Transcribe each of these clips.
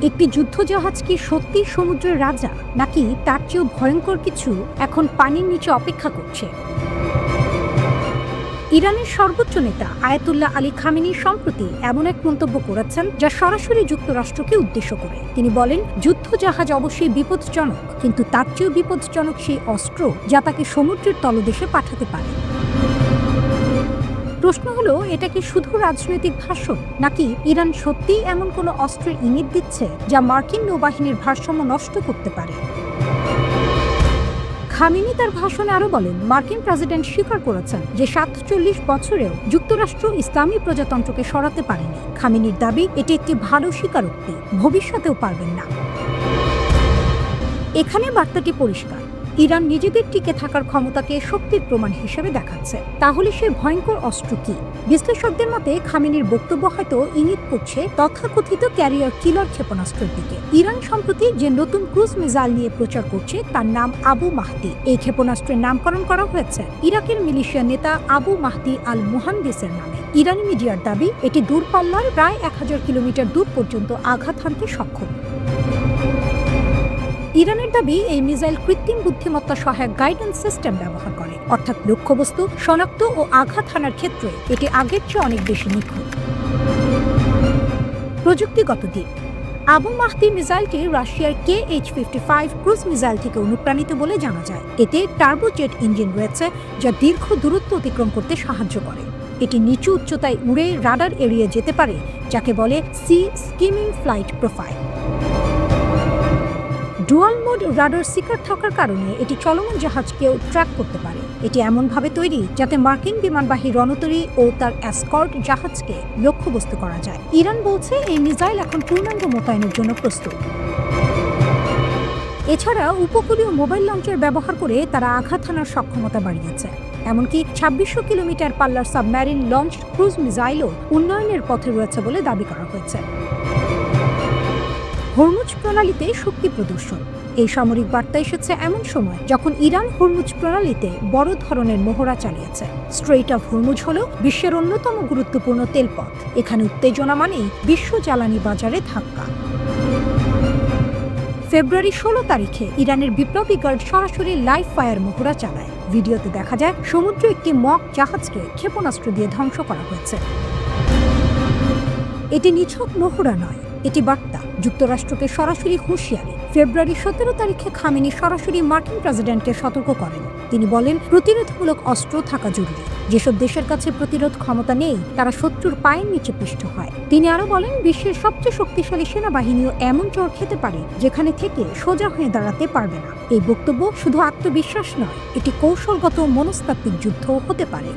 একটি যুদ্ধজাহাজ কি সত্যি সমুদ্রের রাজা, নাকি তার চেয়েও ভয়ঙ্কর কিছু এখন পানির নিচে অপেক্ষা করছে? ইরানের সর্বোচ্চ নেতা আয়াতুল্লাহ আলী খামেনি সম্প্রতি এমন এক মন্তব্য করেছেন যা সরাসরি যুক্তরাষ্ট্রকে উদ্দেশ্য করে। তিনি বলেন, যুদ্ধজাহাজ অবশ্যই বিপজ্জনক, কিন্তু তার চেয়েও বিপজ্জনক সেই অস্ত্র যা তাকে সমুদ্রের তলদেশে পাঠাতে পারে। প্রশ্ন হলো, এটা কি শুধু রাজনৈতিক ভাষণ, নাকি ইরান সত্যিই এমন কোনো অস্ত্রের ইঙ্গিত দিচ্ছে যা মার্কিন নৌবাহিনীর ভারসাম্য নষ্ট করতে পারে? খামেনি তার ভাষণে আরও বলেন, মার্কিন প্রেসিডেন্ট স্বীকার করেছেন যে ৪৭ বছরেও যুক্তরাষ্ট্র ইসলামী প্রজাতন্ত্রকে সরাতে পারেনি। খামেনির দাবি, এটি একটি ভালো স্বীকারোক্তি, ভবিষ্যতেও পারবেন না। এখানে বার্তাটি পরিষ্কার, ইরান নিজেদের টিকে থাকার ক্ষমতাকে শক্তির প্রমাণ হিসেবে দেখাচ্ছে। তাহলে সে ভয়ঙ্কর অস্ত্র কি? বিশ্লেষকদের মতে খামেনির বক্তব্য হয়তো ইঙ্গিত করছে তথাকথিত ক্যারিয়ার কিলার ক্ষেপণাস্ত্রের দিকে। ইরান সম্প্রতি যে নতুন ক্রুজ মিসাইল নিয়ে প্রচার করছে তার নাম আবু মাহদি। এই ক্ষেপণাস্ত্রের নামকরণ করা হয়েছে ইরাকের মিলিশিয়া নেতা আবু মাহদি আল মুহান্দিসের নামে। ইরানি মিডিয়ার দাবি, এটি দূরপাল্লার প্রায় ১০০০ কিলোমিটার দূর পর্যন্ত আঘাত হানতে সক্ষম। ইরানের দাবি, এই মিসাইল কৃত্রিম বুদ্ধিমত্তা সহায়ক গাইডেন্স সিস্টেম ব্যবহার করে, অর্থাৎ লক্ষ্যবস্তু শনাক্ত ও আঘাত হানার ক্ষেত্রে এটি আগের চেয়ে অনেক বেশি নিখুঁত। প্রযুক্তিগত দিক, আবু মাহদি মিসাইলটি রাশিয়ার KH-55 ক্রুজ মিসাইল থেকে অনুপ্রাণিত বলে জানা যায়। এতে টার্বোজেট ইঞ্জিন রয়েছে যা দীর্ঘ দূরত্ব অতিক্রম করতে সাহায্য করে। এটি নিচু উচ্চতায় উড়ে রাডার এড়িয়ে যেতে পারে, যাকে বলে sea skimming flight profile. Dual mode radar seeker থাকার কারণে এটি চলমান জাহাজকেও ট্র্যাক করতে পারে। এটি এমনভাবে তৈরি যাতে মার্কিন বিমানবাহী রণতরী ও তার এসকর্ট জাহাজকে লক্ষ্যবস্তু করা যায়। ইরান বলছে, এই মিসাইল এখন পূর্ণাঙ্গ মোতায়েনের জন্য প্রস্তুত। এছাড়া উপকূলীয় মোবাইল লঞ্চের ব্যবহার করে তারা আঘাত হানার সক্ষমতা বাড়িয়েছে। এমনকি ২৬০০ কিলোমিটার পাল্লার সাবমেরিন লঞ্চ ক্রুজ মিসাইলও উন্নয়নের পথে রয়েছে বলে দাবি করা হয়েছে। হরমুজ প্রণালীতে শক্তি প্রদর্শন, এই সামরিক বার্তা এসেছে এমন সময় যখন ইরান হরমুজ প্রণালীতে বড় ধরনের মহড়া চালিয়েছে। স্ট্রেইট অফ হরমুজ হল বিশ্বের অন্যতম গুরুত্বপূর্ণ তেলপথ। এখানে উত্তেজনা মানেই বিশ্ব জ্বালানি বাজারে ধাক্কা। ফেব্রুয়ারি ১৬ তারিখে ইরানের বিপ্লবী গার্ড সরাসরি লাইভ ফায়ার মহড়া চালায়। ভিডিওতে দেখা যায় সমুদ্রে একটি মক জাহাজকে ক্ষেপণাস্ত্র দিয়ে ধ্বংস করা হয়েছে। এটি নিছক মহড়া নয়, এটি বার্তা, যুক্তরাষ্ট্রকে সরাসরি হুঁশিয়ারি। ফেব্রুয়ারি ১৭ তারিখে খামেনি সরাসরি মার্কিন প্রেসিডেন্টকে সতর্ক করেন। তিনি বলেন, প্রতিরোধমূলক অস্ত্র থাকা জরুরি। যেসব দেশের কাছে প্রতিরোধ ক্ষমতা নেই তারা শত্রুর পায়ের নিচে পিষ্ট হয়। তিনি আরও বলেন, বিশ্বের সবচেয়ে শক্তিশালী সেনাবাহিনীও এমন চর খেতে পারে যেখানে থেকে সোজা হয়ে দাঁড়াতে পারবে না। এই বক্তব্য শুধু আত্মবিশ্বাস নয়, এটি কৌশলগত মনস্তাত্ত্বিক যুদ্ধ হতে পারে।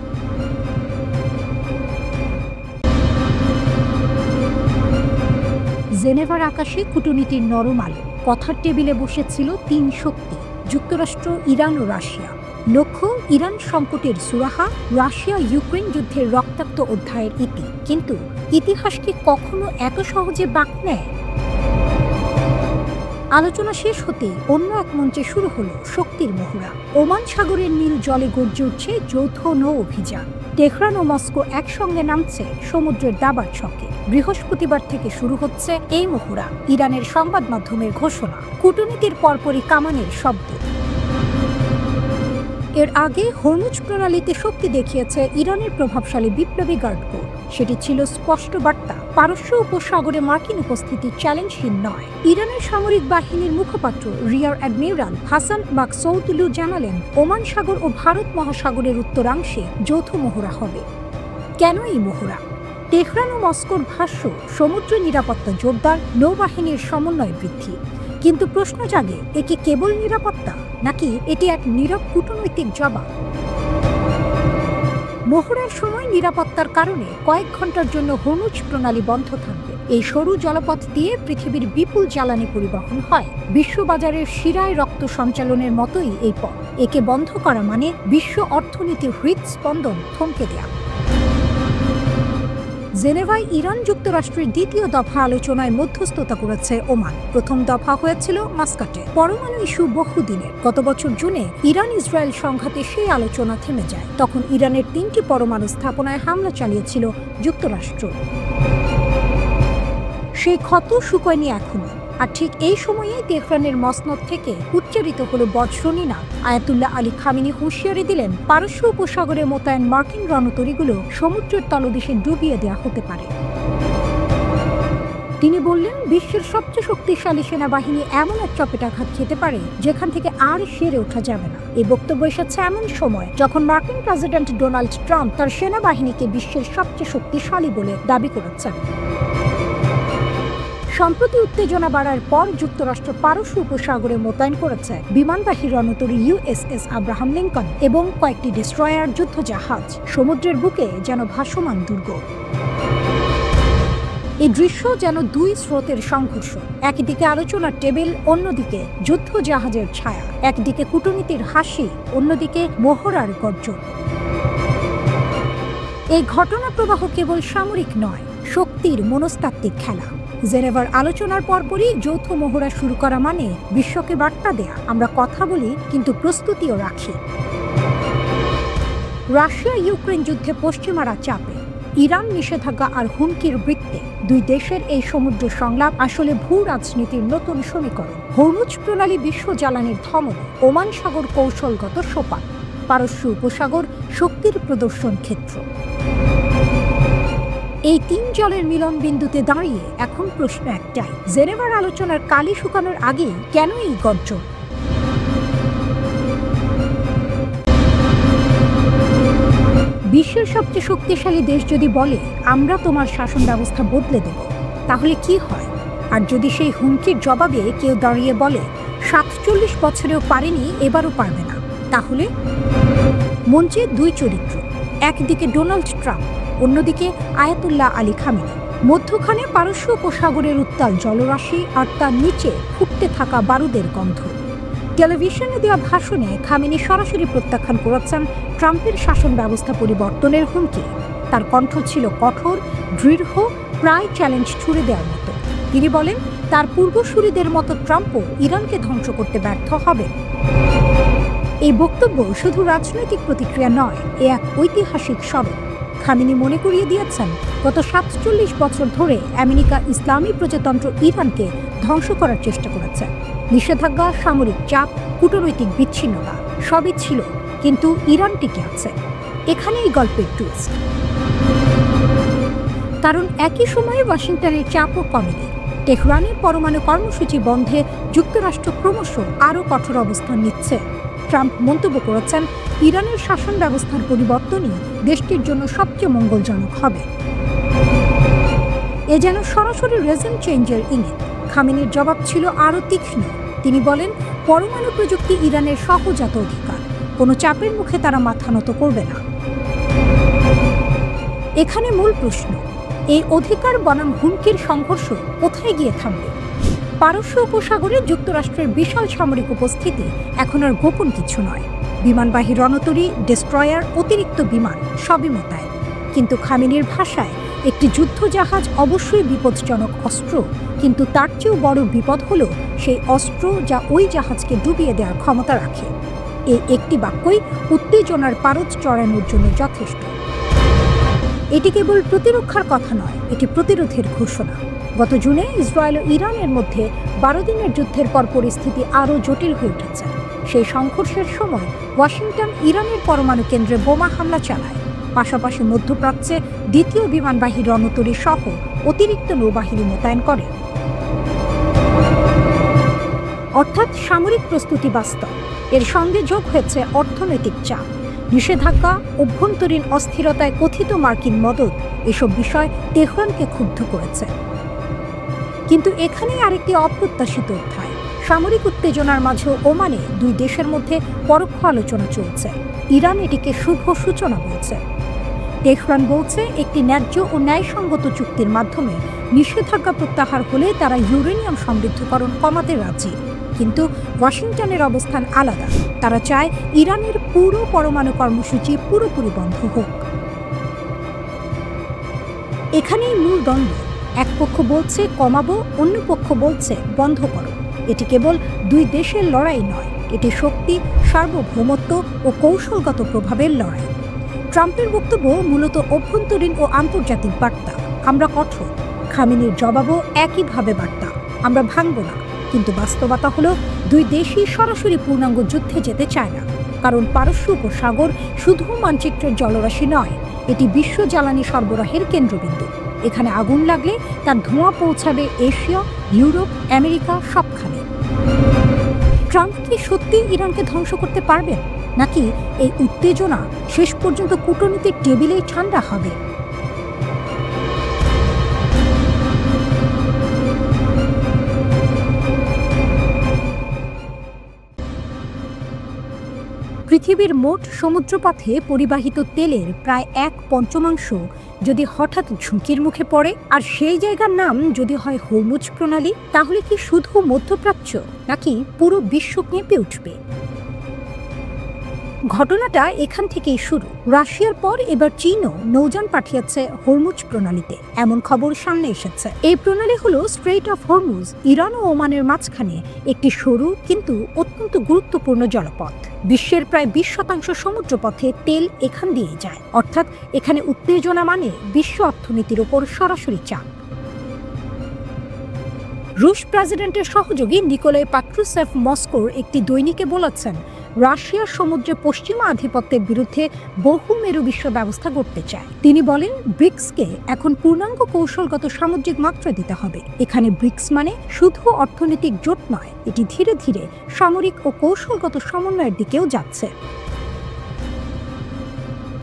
জেনেভার আকাশে কূটনীতির নরম আলো। কথার টেবিলে বসেছিল ৩ শক্তি, যুক্তরাষ্ট্র, ইরান ও রাশিয়া। লক্ষ্য, ইরান সংকটের সুরাহা, রাশিয়া ইউক্রেন যুদ্ধের রক্তাক্ত অধ্যায়ের ইতি। কিন্তু ইতিহাস কি কখনো এত সহজে বাঁক নেয়? আলোচনা শেষ হতেই অন্য এক মঞ্চে শুরু হলো শক্তির মহড়া। ওমান সাগরের নীল জলে গর্জে উঠছে যৌথ নৌ অভিযান। তেহরান ও মস্কো একসঙ্গে নামছে সমুদ্রের দাবার ছকে। বৃহস্পতিবার থেকে শুরু হচ্ছে এই মহড়া। ইরানের সংবাদ মাধ্যমের ঘোষণা, কূটনীতির পরপরই কামানের শব্দ। এর আগে হরমুজ প্রণালীতে শক্তি দেখিয়েছে ইরানের প্রভাবশালী বিপ্লবী গার্ড কোর। সেটি ছিল স্পষ্ট বার্তা, পারস্য উপসাগরে মার্কিন উপস্থিতি চ্যালেঞ্জহীন নয়। ইরানের সামরিক বাহিনীর মুখপাত্র রিয়ার অ্যাডমিরাল হাসান মাকসৌদুলু জানালেন, ওমান সাগর ও ভারত মহাসাগরের উত্তরাংশে যৌথ মহড়া হবে। কেন এই মহড়া? তেহরান ও মস্কোর ভাষ্য, সমুদ্র নিরাপত্তা জোরদার, নৌবাহিনীর সমন্বয় বৃদ্ধি। কিন্তু প্রশ্ন জাগে, এ কি কেবল নিরাপত্তা, নাকি এটি এক নীরব কূটনৈতিক জবাব? মহড়ার সময় নিরাপত্তার কারণে কয়েক ঘন্টার জন্য হরমুজ প্রণালী বন্ধ থাকবে। এই সরু জলপথ দিয়ে পৃথিবীর বিপুল জ্বালানি পরিবহন হয়। বিশ্ববাজারের শিরায় রক্ত সঞ্চালনের মতোই এই পথ। একে বন্ধ করা মানে বিশ্ব অর্থনীতির হৃদস্পন্দন থমকে দেয়া। জেনেভায় ইরান যুক্তরাষ্ট্রের দ্বিতীয় দফা আলোচনায় মধ্যস্থতা করেছে ওমান। প্রথম দফা হয়েছিল মাস্কাটে। পরমাণু ইস্যু বহুদিনের। গত বছর জুনে ইরান ইসরায়েল সংঘাতে সেই আলোচনা থেমে যায়। তখন ইরানের ৩টি পরমাণু স্থাপনায় হামলা চালিয়েছিল যুক্তরাষ্ট্র। সেই ক্ষত শুকোয়নি এখনো। আর ঠিক এই সময়েই তেহরানের মসনদ থেকে উচ্চারিত হলো বজ্রনীনা। আয়াতুল্লাহ আলী খামেনি হুঁশিয়ারি দিলেন, পারস্য উপসাগরে মোতায়েন মার্কিন রণতরীগুলো সমুদ্রের তলদেশে ডুবিয়ে দেওয়া হতে পারে। তিনি বললেন, বিশ্বের সবচেয়ে শক্তিশালী সেনাবাহিনী এমন এক চপেটাঘাত খেতে পারে যেখান থেকে আর সেরে ওঠা যাবে না। এই বক্তব্য এসেছে এমন সময় যখন মার্কিন প্রেসিডেন্ট ডোনাল্ড ট্রাম্প তার সেনাবাহিনীকে বিশ্বের সবচেয়ে শক্তিশালী বলে দাবি করেছেন। সম্প্রতি উত্তেজনা বাড়ার পর যুক্তরাষ্ট্র পারস্য উপসাগরে মোতায়েন করেছে বিমানবাহী রণতরী USS আব্রাহাম লিঙ্কন এবং কয়েকটি ডেস্ট্রয়ার যুদ্ধজাহাজ। সমুদ্রের বুকে যেন ভাসমান দুর্গ। এই দৃশ্য যেন দুই স্রোতের সংঘর্ষ। একদিকে আলোচনার টেবিল, অন্যদিকে যুদ্ধজাহাজের ছায়া। একদিকে কূটনীতির হাসি, অন্যদিকে মহড়ার গর্জন। এই ঘটনা প্রবাহ কেবল সামরিক নয়, শক্তির মনস্তাত্ত্বিক খেলা। জেনেভার আলোচনার পরপরই যৌথ মহড়া শুরু করা মানে বিশ্বকে বার্তা দেয়া, আমরা কথা বলি কিন্তু প্রস্তুতিও রাখি। রাশিয়া ইউক্রেন যুদ্ধে পশ্চিমারা চাপে, ইরান নিষেধাজ্ঞা আর হুমকির বৃত্তে। দুই দেশের এই সমুদ্র সংলাপ আসলে ভূ রাজনীতির নতুন সমীকরণ। হরমুজ প্রণালী বিশ্ব জ্বালানির ধমনী, ওমান সাগর কৌশলগত সোপান, পারস্য উপসাগর শক্তির প্রদর্শন ক্ষেত্র। এই তিন জলের মিলন বিন্দুতে দাঁড়িয়ে এখন প্রশ্ন একটাই, জেনেভার আলোচনার কালি শুকানোর আগে কেন এই গর্জন? বিশ্বের সবচেয়ে শক্তিশালী দেশ যদি বলে, আমরা তোমার শাসন ব্যবস্থা বদলে দেব, তাহলে কি হয়? আর যদি সেই হুমকির জবাবে কেউ দাঁড়িয়ে বলে, 47 বছরেও পারেনি, এবারও পারবে না, তাহলে? মঞ্চে দুই চরিত্র, একদিকে ডোনাল্ড ট্রাম্প, অন্যদিকে আয়াতুল্লাহ আলী খামেনি। মধ্যখানে পারস্য উপসাগরের উত্তাল জলরাশি আর তার নিচে ফুটতে থাকা বারুদের গন্ধ। টেলিভিশনে দেওয়া ভাষণে খামেনি সরাসরি প্রত্যাখ্যান করেছেন ট্রাম্পের শাসন ব্যবস্থা পরিবর্তনের হুমকি। তার কণ্ঠ ছিল কঠোর, দৃঢ়, প্রায় চ্যালেঞ্জ ছুড়ে দেওয়ার মতো। তিনি বলেন, তার পূর্বসূরিদের মতো ট্রাম্পও ইরানকে ধ্বংস করতে ব্যর্থ হবে। এই বক্তব্য শুধু রাজনৈতিক প্রতিক্রিয়া নয়, এ এক ঐতিহাসিক স্মরণ। খামেনি মনে করিয়ে দিয়েছেন, গত 47 বছর ধরে আমেরিকা ইসলামী প্রজাতন্ত্র ইরানকে ধ্বংস করার চেষ্টা করেছে। নিষেধাজ্ঞা, সামরিক চাপ, কূটনৈতিক বিচ্ছিন্নতা সবই ছিল, কিন্তু ইরান টিকে আছে। এখানেই গল্পের টুইস্ট। কারণ একই সময়ে ওয়াশিংটনের চাপও কমেনি। তেহরানের পরমাণু কর্মসূচি বন্ধে যুক্তরাষ্ট্র ক্রমশ আরও কঠোর অবস্থান নিচ্ছে। ট্রাম্প মন্তব্য করেছেন, ইরানের শাসন ব্যবস্থার পরিবর্তনই দেশটির জন্য সবচেয়ে মঙ্গলজনক হবে। এ যেন সরাসরি রেজিম চেঞ্জের ইঙ্গিত। খামেনির জবাব ছিল আরও তীক্ষ্ণ। তিনি বলেন, পরমাণু প্রযুক্তি ইরানের সহজাত অধিকার, কোনো চাপের মুখে তারা মাথা নত করবে না। এখানে মূল প্রশ্ন, এই অধিকার বনাম হুমকির সংঘর্ষ কোথায় গিয়ে থামবে? পারস্য উপসাগরে যুক্তরাষ্ট্রের বিশাল সামরিক উপস্থিতি এখন আর গোপন কিছু নয়। বিমানবাহী রণতরী, ডেস্ট্রয়ার, অতিরিক্ত বিমান সবই মোতায়েন। কিন্তু খামেনির ভাষায়, একটি যুদ্ধজাহাজ অবশ্যই বিপজ্জনক অস্ত্র, কিন্তু তার চেয়েও বড় বিপদ হলো সেই অস্ত্র যা ওই জাহাজকে ডুবিয়ে দেওয়ার ক্ষমতা রাখে। এই একটি বাক্যই উত্তেজনার পারদ চড়ানোর জন্য যথেষ্ট। এটি কেবল প্রতিরক্ষার কথা নয়, এটি প্রতিরোধের ঘোষণা। গত জুনে ইসরায়েল ও ইরানের মধ্যে 12 দিনের যুদ্ধের পর পরিস্থিতি আরও জটিল হয়ে উঠেছে। সেই সংঘর্ষের সময় ওয়াশিংটন ইরানের পরমাণু কেন্দ্রে বোমা হামলা চালায়, পাশাপাশি মধ্যপ্রাচ্যে দ্বিতীয় বিমানবাহী রণতরী সহ অতিরিক্ত নৌবাহিনী মোতায়েন করে। অর্থাৎ সামরিক প্রস্তুতি বাস্তব, এর সঙ্গে যোগ হয়েছে অর্থনৈতিক চাপ, নিষেধাজ্ঞা, অভ্যন্তরীণ অস্থিরতায় কথিত মার্কিন মদদ। এসব বিষয় তেহরানকে ক্ষুব্ধ করেছে। কিন্তু এখানেই আরেকটি অপ্রত্যাশিত অধ্যায়। সামরিক উত্তেজনার মাঝেও ওমানে দুই দেশের মধ্যে পরোক্ষ আলোচনা চলছে। ইরান এটিকে শুভ সূচনা বলছে। তেহরান বলছে, একটি ন্যায্য ও ন্যায়সঙ্গত চুক্তির মাধ্যমে নিষেধাজ্ঞা প্রত্যাহার হলে তারা ইউরেনিয়াম সমৃদ্ধকরণ কমাতে রাজি। কিন্তু ওয়াশিংটনের অবস্থান আলাদা। তারা চায় ইরানের পুরো পরমাণু কর্মসূচি পুরোপুরি বন্ধ হোক। এখানেই মূল দ্বন্দ্ব। এক পক্ষ বলছে কমাবো, অন্য পক্ষ বলছে বন্ধ করো। এটি কেবল দুই দেশের লড়াই নয়, এটি শক্তি, সার্বভৌমত্ব ও কৌশলগত প্রভাবের লড়াই। ট্রাম্পের বক্তব্য মূলত অভ্যন্তরীণ ও আন্তর্জাতিক বার্তা। আমরা কঠোর। খামেনির জবাবও একইভাবে বার্তা, আমরা ভাঙব না। কিন্তু বাস্তবতা হলো দুই দেশই সরাসরি পূর্ণাঙ্গ যুদ্ধে যেতে চায় না, কারণ পারস্য উপসাগর শুধু মানচিত্রের জলরাশি নয়, এটি বিশ্ব জ্বালানি সরবরাহের কেন্দ্রবিন্দু। এখানে আগুন লাগলে তার ধোঁয়া পৌঁছাবে এশিয়া, ইউরোপ, আমেরিকা সবখানে। ট্রাম্প কি সত্যি ইরানকে ধ্বংস করতে পারবেন, নাকি এই উত্তেজনা শেষ পর্যন্ত কূটনীতির টেবিলেই ঠান্ডা হবে? পৃথিবীর মোট সমুদ্রপথে পরিবাহিত তেলের প্রায় 1/5 যদি হঠাৎ ঝুঁকির মুখে পড়ে, আর সেই জায়গার নাম যদি হয় হরমুজ প্রণালী, তাহলে কি শুধু মধ্যপ্রাচ্য নাকি পুরো বিশ্ব কেঁপে উঠবে? ঘটনাটা এখান থেকেই শুরু। রাশিয়ার পর এবার চীনও নৌযান পাঠিয়েছে হরমুজ প্রণালীতে, এমন খবর সামনে এসেছে। এই প্রণালী হলো স্ট্রেইট অফ হরমুজ, ইরান ও ওমানের মাঝখানে একটি সরু কিন্তু অত্যন্ত গুরুত্বপূর্ণ জলপথ। বিশ্বের প্রায় 20% সমুদ্রপথে তেল এখান দিয়ে যায়, অর্থাৎ এখানে উত্তেজনা মানে বিশ্ব অর্থনীতির ওপর সরাসরি চাপ। রুশ প্রেসিডেন্টের সহযোগী নিকোলাই পাট্রুসেভ মস্কোর একটি দৈনিকে বলেছেন, রাশিয়ার সমুদ্রে পশ্চিমা আধিপত্যের বিরুদ্ধে বহুমেরু বিশ্ব ব্যবস্থা গড়তে চায়। তিনি বলেন, ব্রিক্সকে এখন পূর্ণাঙ্গ কৌশলগত সামুদ্রিক মাত্রা দিতে হবে। এখানে ব্রিক্স মানে শুধু অর্থনৈতিক জোট নয়, এটি ধীরে ধীরে সামরিক ও কৌশলগত সমন্বয়ের দিকেও যাচ্ছে।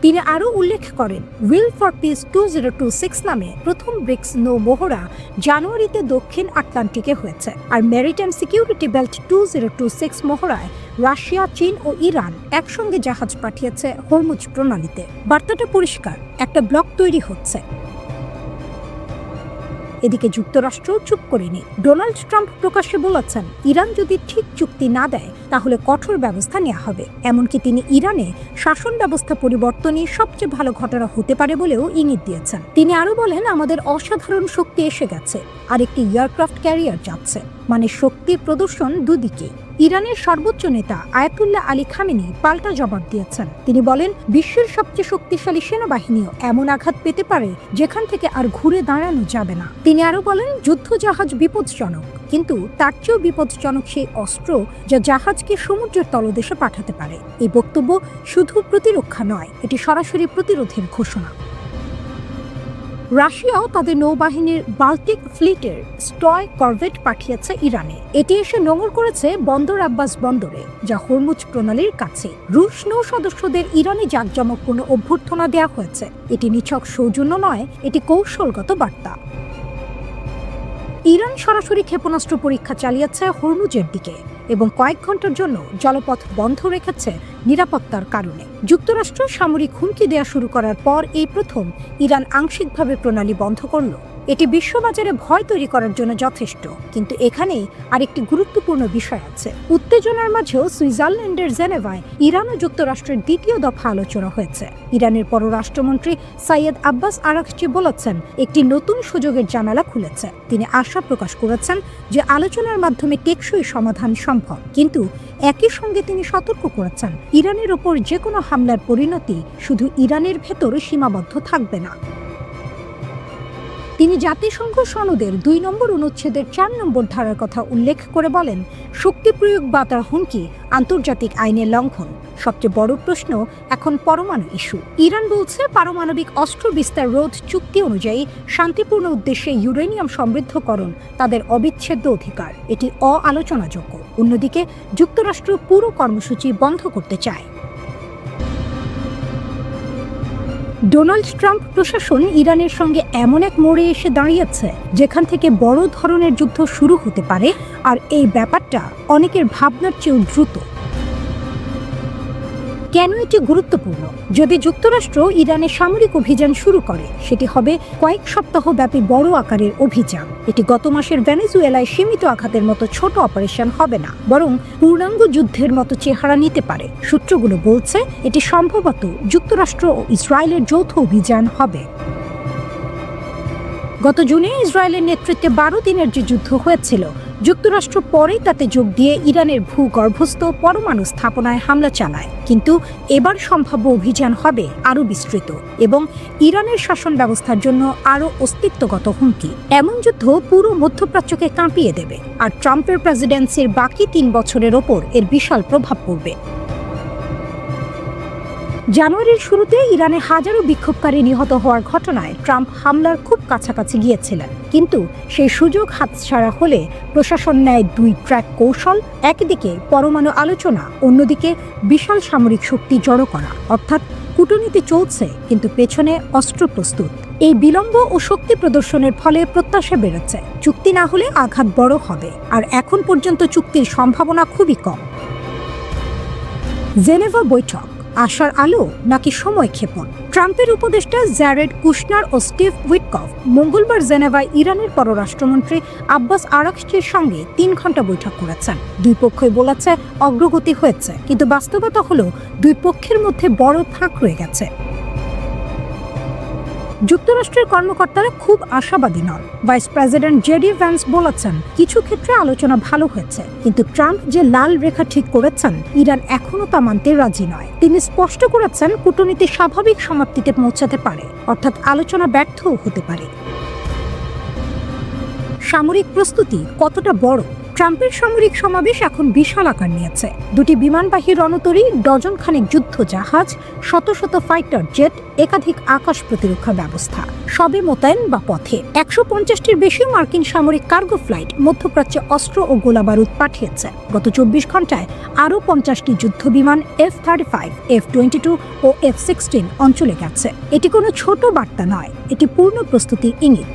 তিনি আরও উল্লেখ করেন, উইল ফর পিস 2026 নামে প্রথম ব্রিক্স নৌ মহড়া জানুয়ারিতে দক্ষিণ আটলান্টিকে হয়েছে, আর ম্যারিটাইম সিকিউরিটি বেল্ট 2026 মহড়ায় রাশিয়া, চীন ও ইরান একসঙ্গে জাহাজ পাঠিয়েছে হরমুজ প্রণালীতে। বার্তাটা পরিষ্কার, একটা ব্লক তৈরি হচ্ছে। এদিকে যুক্তরাষ্ট্র চুপ করেনি। ডোনাল্ড ট্রাম্প প্রকাশ্যে বলেছেন, ইরান যদি ঠিক চুক্তি না দেয় তাহলে কঠোর ব্যবস্থা নেওয়া হবে। এমনকি তিনি ইরানে শাসন ব্যবস্থা পরিবর্তনই সবচেয়ে ভালো ঘটনা হতে পারে বলেও ইঙ্গিত দিয়েছেন। তিনি আরও বলেন, আমাদের অসাধারণ শক্তি এসে গেছে, আর একটি এয়ারক্রাফট ক্যারিয়ার যাচ্ছে, মানে শক্তির প্রদর্শন দুদিকে। ইরানের সর্বোচ্চ নেতা আয়াতুল্লাহ আলী খামেনি পাল্টা জবাব দিয়েছেন। তিনি বলেন, বিশ্বের সবচেয়ে শক্তিশালী সেনাবাহিনীও এমন আঘাত পেতে পারে যেখান থেকে আর ঘুরে দাঁড়ানো যাবে না। তিনি আরও বলেন, যুদ্ধজাহাজ বিপজ্জনক, কিন্তু তার চেয়েও বিপজ্জনক সেই অস্ত্র যা জাহাজকে সমুদ্রের তলদেশে পাঠাতে পারে। এই বক্তব্য শুধু প্রতিরক্ষা নয়, এটি সরাসরি প্রতিরোধের ঘোষণা। রাশিয়াও তাদের নৌবাহিনীর বাল্টিক ফ্লিটের স্টয় করভেট পাঠিয়েছে ইরানে। এটি এসে নোঙর করেছে বন্দর আব্বাস বন্দরে, যা হরমুজ প্রণালীর কাছে। রুশ নৌ সদস্যদের ইরানে জাঁকজমকপূর্ণ অভ্যর্থনা দেওয়া হয়েছে। এটি নিছক সৌজন্য নয়, এটি কৌশলগত বার্তা। ইরান সরাসরি ক্ষেপণাস্ত্র পরীক্ষা চালিয়েছে হরমুজের দিকে এবং কয়েক ঘন্টার জন্য জলপথ বন্ধ রেখেছে নিরাপত্তার কারণে। যুক্তরাষ্ট্র সামরিক হুমকি দেওয়া শুরু করার পর এই প্রথম ইরান আংশিকভাবে প্রণালী বন্ধ করল। এটি বিশ্ববাজারে ভয় তৈরি করার জন্য যথেষ্ট, কিন্তু এখানেই আরেকটি গুরুত্বপূর্ণ বিষয় আছে। উত্তেজনার মাঝেও সুইজারল্যান্ডের জেনেভায় ইরান ও যুক্তরাষ্ট্রের দ্বিতীয় দফা আলোচনা হয়েছে। ইরানের পররাষ্ট্রমন্ত্রী সাইয়েদ আব্বাস আরাকচি বলেছেন, একটি নতুন সুযোগের জানালা খুলেছে। তিনি আশা প্রকাশ করেছেন যে আলোচনার মাধ্যমে টেকসই সমাধান সম্ভব, কিন্তু একই সঙ্গে তিনি সতর্ক করেছেন, ইরানের ওপর যে কোনো হামলার পরিণতি শুধু ইরানের ভেতর সীমাবদ্ধ থাকবে না। তিনি জাতিসংঘ সনদের 2 নম্বর অনুচ্ছেদের 4 নম্বর ধারার কথা উল্লেখ করে বলেন, শক্তি প্রয়োগ বা তার হুমকি আন্তর্জাতিক আইনের লঙ্ঘন। সবচেয়ে বড় প্রশ্ন এখন পরমাণু ইস্যু। ইরান বলছে, পারমাণবিক অস্ত্র বিস্তার রোধ চুক্তি অনুযায়ী শান্তিপূর্ণ উদ্দেশ্যে ইউরেনিয়াম সমৃদ্ধকরণ তাদের অবিচ্ছেদ্য অধিকার, এটি অআলোচনাযোগ্য। অন্যদিকে যুক্তরাষ্ট্র পুরো কর্মসূচি বন্ধ করতে চায়। ডোনাল্ড ট্রাম্প প্রশাসন ইরানের সঙ্গে এমন এক মোড়ে এসে দাঁড়িয়েছে যেখান থেকে বড় ধরনের যুদ্ধ শুরু হতে পারে, আর এই ব্যাপারটা অনেকের ভাবনার চেয়েও দ্রুত। কেন এটি গুরুত্বপূর্ণ? যদি যুক্তরাষ্ট্র ইরানে সামরিক অভিযান শুরু করে, সেটি হবে কয়েক সপ্তাহ ব্যাপী বড় আকারের অভিযান। এটি গত মাসের ভেনেজুয়েলায় সীমিত আঘাতের মতো ছোট অপারেশন হবে না, বরং পূর্ণাঙ্গ যুদ্ধের মতো চেহারা নিতে পারে। সূত্রগুলো বলছে, এটি সম্ভবত যুক্তরাষ্ট্র ও ইসরায়েলের যৌথ অভিযান হবে। গত জুনে ইসরায়েলের নেতৃত্বে 12 দিনের যে যুদ্ধ হয়েছিল, যুক্তরাষ্ট্র পরে তাতে যোগ দিয়ে ইরানের ভূগর্ভস্থ পরমাণু স্থাপনায় হামলা চালায়, কিন্তু এবার সম্ভাব্য অভিযান হবে আরও বিস্তৃত এবং ইরানের শাসন ব্যবস্থার জন্য আরও অস্তিত্বগত হুমকি। এমন যুদ্ধ পুরো মধ্যপ্রাচ্যকে কাঁপিয়ে দেবে, আর ট্রাম্পের প্রেসিডেন্সির বাকি 3 বছরের ওপর এর বিশাল প্রভাব পড়বে। জানুয়ারির শুরুতে ইরানে হাজারো বিক্ষোভকারী নিহত হওয়ার ঘটনায় ট্রাম্প হামলার খুব কাছাকাছি গিয়েছিলেন, কিন্তু সেই সুযোগ হাতছাড়া হলে প্রশাসন নেয় 2 ট্র্যাক কৌশল। একদিকে পরমাণু আলোচনা, অন্যদিকে বিশাল সামরিক শক্তি জড়ো করা, অর্থাৎ কূটনীতি চলছে কিন্তু পেছনে অস্ত্র প্রস্তুত। এই বিলম্ব ও শক্তি প্রদর্শনের ফলে প্রত্যাশা বেড়েছে চুক্তি না হলে আঘাত বড় হবে, আর এখন পর্যন্ত চুক্তির সম্ভাবনা খুবই কম। জেনেভা বৈঠক আশার আলো নাকি সময় ক্ষেপণ? ট্রাম্পের উপদেষ্টা জ্যারেড কুশনার ও স্টিভ উইটকফ মঙ্গলবার জেনেভায় ইরানের পররাষ্ট্রমন্ত্রী আব্বাস আরাকচির সঙ্গে 3 ঘন্টা বৈঠক করেছেন। 2 পক্ষই বলেছে অগ্রগতি হয়েছে, কিন্তু বাস্তবতা হলো 2 পক্ষের মধ্যে বড় ফাঁক রয়ে গেছে। যুক্তরাষ্ট্রের কর্মকর্তারা খুব আশাবাদী নন। ভাইস প্রেসিডেন্ট জেডি ভ্যান্স বলেছেন কিছু ক্ষেত্রে আলোচনা ভালো হয়েছে, কিন্তু ট্রাম্প যে লাল রেখা ঠিক করেছেন ইরান এখনও তা মানতে রাজি নয়। তিনি স্পষ্ট করেছেন কূটনীতি স্বাভাবিক সমাপ্তিতে পৌঁছাতে পারে, অর্থাৎ আলোচনা ব্যর্থও হতে পারে। সামরিক প্রস্তুতি কতটা বড়? ট্রাম্পের সামরিক সমাবেশ এখন বিশাল আকার নিয়েছে। 2টি বিমানবাহী রণতরী, ডজন খানেক যুদ্ধ জাহাজ, শত শত ফাইটার জেট, একাধিক আকাশ প্রতিরক্ষা ব্যবস্থা সবে মোতায়েন বা পথে। 150টির বেশি মার্কিন সামরিক কার্গো ফ্লাইট মধ্যপ্রাচ্যে অস্ত্র ও গোলাবারুদ পাঠিয়েছে। গত 24 ঘন্টায় আরও 50টি যুদ্ধ বিমান F-35, F-22 ও F-16 অঞ্চলে গেছে। এটি কোনো ছোট বার্তা নয়, এটি পূর্ণ প্রস্তুতির ইঙ্গিত।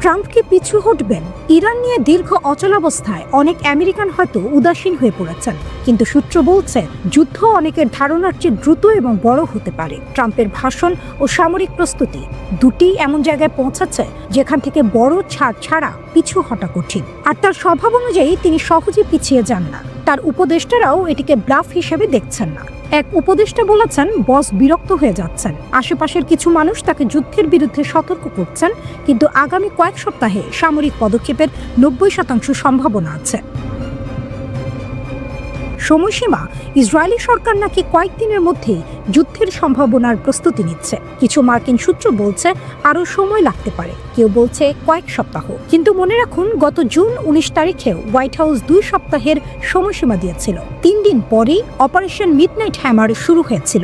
ট্রাম্প কি পিছু হটবেন? ইরান নিয়ে দীর্ঘ অচলাবস্থায় অনেক আমেরিকান হয়তো উদাসীন হয়ে পড়েছেন, কিন্তু সূত্র বলছে যুদ্ধ অনেকের ধারণার চেয়ে দ্রুত এবং বড় হতে পারে। ট্রাম্পের ভাষণ ও সামরিক প্রস্তুতি দুটিই এমন জায়গায় পৌঁছাচ্ছে যেখান থেকে বড় ছাড় ছাড়া পিছু হটা কঠিন। আর তার স্বভাব অনুযায়ী তিনি সহজে পিছিয়ে যান না। তার উপদেষ্টারাও এটিকে ব্লাফ হিসেবে দেখছেন না। এক উপদেষ্টা বলেছেন বস বিরক্ত হয়ে যাচ্ছেন, আশেপাশের কিছু মানুষ তাকে যুদ্ধের বিরুদ্ধে সতর্ক করছেন, কিন্তু আগামী কয়েক সপ্তাহে সামরিক পদক্ষেপের 90% সম্ভাবনা আছে। সময়সীমা, ইসরায়েলি সরকার নাকি কয়েকদিনের মধ্যেই যুদ্ধের সম্ভাবনার প্রস্তুতি নিচ্ছে। কিছু মার্কিন সূত্র বলছে আরও সময় লাগতে পারে, কেউ বলছে কয়েক সপ্তাহ। কিন্তু মনে রাখুন, গত জুন 19 তারিখেও হোয়াইট হাউস 2 সপ্তাহের সময়সীমা দিয়েছিল। 3 দিন পরেই অপারেশন মিডনাইট হ্যামার শুরু হয়েছিল।